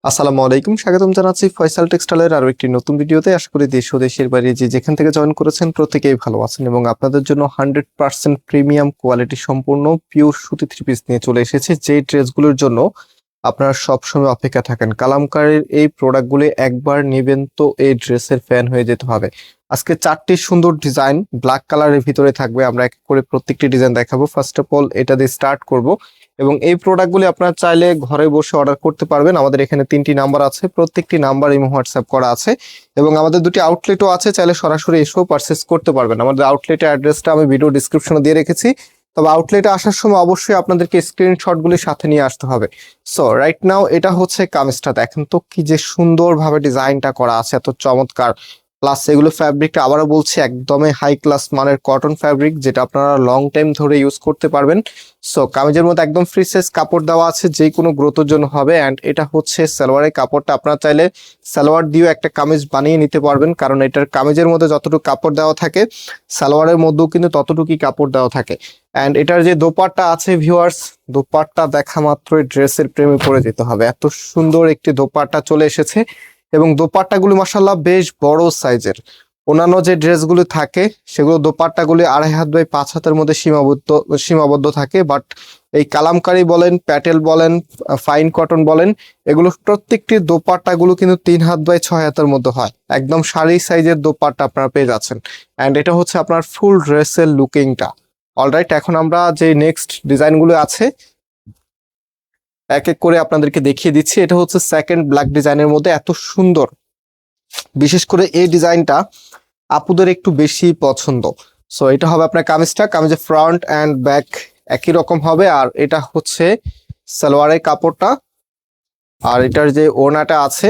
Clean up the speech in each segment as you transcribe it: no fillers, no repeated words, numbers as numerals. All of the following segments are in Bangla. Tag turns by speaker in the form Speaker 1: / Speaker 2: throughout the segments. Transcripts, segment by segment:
Speaker 1: আসসালামু আলাইকুম, স্বাগতম জানাচ্ছি ফয়সাল টেক্সটাইলের আরো একটি নতুন ভিডিওতে। আশা করি দেশ ও দেশের বাইরে যে যেখান থেকে জয়েন করেছেন প্রত্যেকেই ভালো আছেন এবং আপনাদের জন্য 100% প্রিমিয়াম কোয়ালিটি সম্পূর্ণ পিওর সুতি থ্রি পিস নিয়ে চলে এসেছে, যে ড্রেসগুলোর জন্য আপনারা সবসময় অপেক্ষা থাকেন। কালামকারীর এই প্রোডাক্টগুলি একবার নেবেন তো এই ড্রেসের ফ্যান হয়ে যেতে হবে। আজকে 4টি সুন্দর ডিজাইন ব্ল্যাক কালারের ভিতরে থাকবে, আমরা এক করে প্রত্যেকটি ডিজাইন দেখাবো। ফার্স্ট অফ অল এটা দিয়ে স্টার্ট করব এবং এই প্রোডাক্টগুলি আপনারা চাইলে ঘরে বসে অর্ডার করতে পারবেন। আমাদের এখানে 3টি নাম্বার আছে, প্রত্যেকটি নাম্বার ইমো হোয়াটসঅ্যাপ করা আছে এবং আমাদের 2টি আউটলেটও আছে, চাইলে সরাসরি এসেও পারচেস করতে পারবেন। আমাদের আউটলেটের অ্যাড্রেসটা আমি ভিডিও ডিসক্রিপশনে দিয়ে রেখেছি, তবে আউটলেটে আসার সময় অবশ্যই আপনাদেরকে স্ক্রিনশটগুলি সাথে নিয়ে আসতে হবে। সো রাইট নাও এটা হচ্ছে কামিজটা, দেখেন তো কি যে সুন্দরভাবে ডিজাইনটা করা আছে, এত চমৎকার। প্লাস এগুলো ফ্যাব্রিকটা আবারও বলছি একদমই হাই ক্লাস মানের কটন ফ্যাব্রিক, যেটা আপনারা লং টাইম ধরে ইউজ করতে পারবেন। সো কামিজের মধ্যে একদম ফ্রি সাইজ কাপড় দেওয়া আছে, যে কোনো গ্রোথের জন্য হবে। অ্যান্ড এটা হচ্ছে সালোয়ারের কাপড়টা, আপনারা চাইলে সালোয়ার দিয়েও একটা কামিজ বানিয়ে নিতে পারবেন, কারণ এটার কামিজের মধ্যে যতটুকু কাপড় দেওয়া থাকে সালোয়ারের মধ্যেও কিন্তু ততটুকুই কাপড় দেওয়া থাকে। অ্যান্ড এটার যে দোপাট্টা আছে ভিউয়ার্স, দোপাট্টা দেখা মাত্রই ড্রেসের প্রেমে পড়ে যেতে হবে। এত সুন্দর একটি দোপাট্টা চলে এসেছে এবং দোপাট্টাগুলি মাশাআল্লাহ বেশ বড় সাইজের। অন্যান্য যে ড্রেসগুলি থাকে সেগুলো দোপাট্টাগুলি 2.5 হাত বাই 5 হাতের মধ্যে সীমাবদ্ধ থাকে, বাট এই কালামকারী বলেন, প্যাটেল বলেন, ফাইন কটন বলেন, এগুলো প্রত্যেকটি দোপাট্টাগুলো কিন্তু 3 হাত বাই 6 হাতের মধ্যে হয়। একদম শাড়ি সাইজের দোপাট্টা আপনারা পেয়ে যাচ্ছেন। অ্যান্ড এটা হচ্ছে আপনার ফুল ড্রেসের লুকিংটা। অলরাইট, এখন আমরা যে নেক্সট ডিজাইনগুলো আছে এক এক করে আপনাদেরকে দেখিয়ে দিচ্ছি। এটা হচ্ছে সেকেন্ড ব্ল্যাক ডিজাইনের মধ্যে এত সুন্দর, বিশেষ করে এই ডিজাইনটা আপুদের একটু বেশি পছন্দ। সো এটা হবে আপনার কামিজটা, কামিজের ফ্রন্ট অ্যান্ড ব্যাক একই রকম হবে। আর এটা হচ্ছে সালোয়ারের কাপড়টা, আর এটার যে ওড়নাটা আছে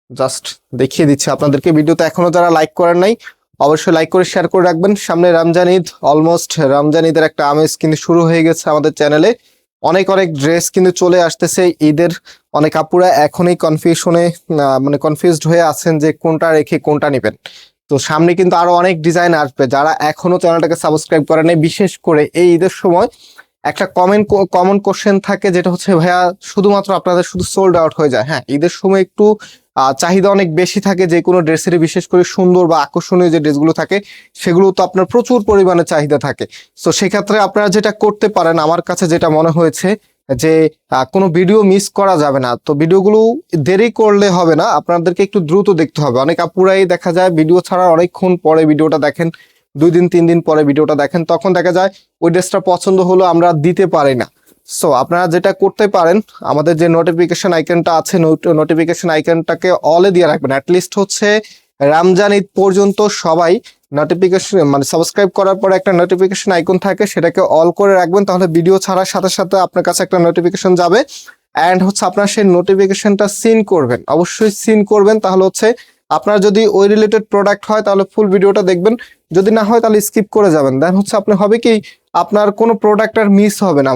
Speaker 1: জাস্ট দেখিয়ে দিচ্ছি আপনাদেরকে। ভিডিওতে এখনো যারা লাইক করেন নাই অবশ্যই লাইক করে শেয়ার করে রাখবেন। সামনে রমজান ঈদ, অলমোস্ট রমজান ঈদের একটা আমেজ কিন্তু শুরু হয়ে গেছে আমাদের চ্যানেলে। অনেক ড্রেস কিন্তু চলে আসতেছে ঈদের। অনেক আপুরা এখনই কনফিউজড হয়ে আছেন যে কোনটা রেখে কোনটা নেবেন। তো সামনে কিন্তু আরো অনেক ডিজাইন আসবে। যারা এখনো চ্যানেলটাকে সাবস্ক্রাইব করেন নাই, বিশেষ করে এই ঈদের সময় একটা কমন কোশ্চেন থাকে, যেটা হচ্ছে ভাইয়া শুধুমাত্র আপনাদের শুধু সোল্ড আউট হয়ে যায়। হ্যাঁ, ঈদের সময় একটু চাহিদা অনেক বেশি থাকে যে কোনো ড্রেসের, বিশেষ করে সুন্দর বা আকর্ষণীয় যে ড্রেসগুলো থাকে সেগুলো তো আপনার প্রচুর পরিমাণে চাহিদা থাকে। তো সেক্ষেত্রে আপনারা যেটা করতে পারেন, আমার কাছে যেটা মনে হয়েছে যে কোনো ভিডিও মিস করা যাবে না। তো ভিডিওগুলো দেরি করলে হবে না, আপনাদেরকে একটু দ্রুত দেখতে হবে। অনেক আপুরাই দেখা যায় ভিডিও ছাড়ার অনেকক্ষণ পরে ভিডিওটা দেখেন, 2 দিন 3 দিন পরে ভিডিওটা দেখেন, তখন দেখা যায় ওই ড্রেসটা পছন্দ হলো আমরা দিতে পারি না। সো আপনারা যেটা করতে পারেন, আমাদের যে নোটিফিকেশন আইকনটা আছে নোটিফিকেশন আইকনটাকে অলে দিয়ে রাখবেন। অ্যাটলিস্ট হচ্ছে রমজান ঈদ পর্যন্ত সবাই নোটিফিকেশন সাবস্ক্রাইব করার পরে একটা নোটিফিকেশন আইকন থাকে, সেটাকে অল করে রাখবেন, তাহলে ভিডিও ছাড়ার সাথে সাথে আপনার কাছে একটা নোটিফিকেশন যাবে। অ্যান্ড হচ্ছে আপনার সেই নোটিফিকেশনটা সিন করবেন, অবশ্যই সিন করবেন। তাহলে হচ্ছে আপনার যদি ওই রিলেটেড প্রোডাক্ট হয় তাহলে ফুল ভিডিওটা দেখবেন, যদি না হয় তাহলে স্কিপ করে যাবেন। দেন হচ্ছে আপনি হবে কি আপনার কোনো প্রোডাক্ট আর মিস হবে না।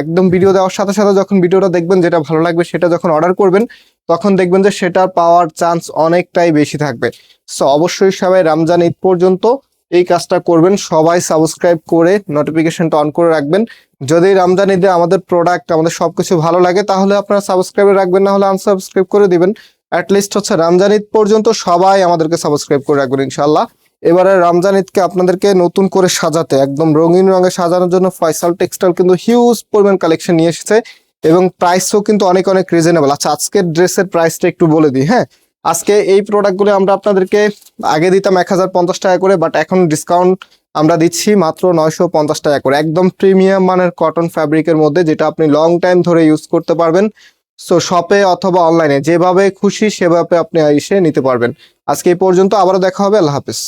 Speaker 1: একদম ভিডিও দেওয়ার সাথে সাথে যখন ভিডিওটা দেখবেন, যেটা ভালো লাগবে সেটা যখন অর্ডার করবেন, তখন দেখবেন যে সেটা পাওয়ার চান্স অনেকটাই বেশি থাকবে। সো অবশ্যই সবাই রমজান ঈদ পর্যন্ত এই কাজটা করবেন, সবাই সাবস্ক্রাইব করে নোটিফিকেশনটা অন করে রাখবেন। যদি রমজান ঈদে আমাদের প্রোডাক্ট, আমাদের সবকিছু ভালো লাগে তাহলে আপনারা সাবস্ক্রাইবে রাখবেন, না হলে আনসাবস্ক্রাইব করে দিবেন। অ্যাটলিস্ট হচ্ছে রমজান ঈদ পর্যন্ত সবাই আমাদেরকে সাবস্ক্রাইব করে রাখবেন ইনশাল্লাহ। এবারে রমজান ঈদকে আপনাদেরকে নতুন করে সাজাতে, একদম রঙিন রঙে সাজানোর জন্য ফয়সাল টেক্সটাইল কিন্তু হিউজ পরিমাণ কালেকশন নিয়ে এসেছে এবং প্রাইসও কিন্তু অনেক রিজনেবল। আচ্ছা, আজকের ড্রেসের প্রাইসটা একটু বলে দিই। হ্যাঁ, আজকে এই প্রোডাক্টগুলো আমরা আপনাদেরকে আগে দিতাম 1050 টাকা করে, বাট এখন ডিসকাউন্ট আমরা দিচ্ছি মাত্র 950 টাকা করে, একদম প্রিমিয়াম মানের কটন ফ্যাব্রিকের মধ্যে, যেটা আপনি লং টাইম ধরে ইউজ করতে পারবেন। সো শপে অথবা অনলাইনে যেভাবে খুশি সেভাবে আপনি এসে নিতে পারবেন। আজকে এই পর্যন্ত, আবারও দেখা হবে। আল্লাহ হাফেজ।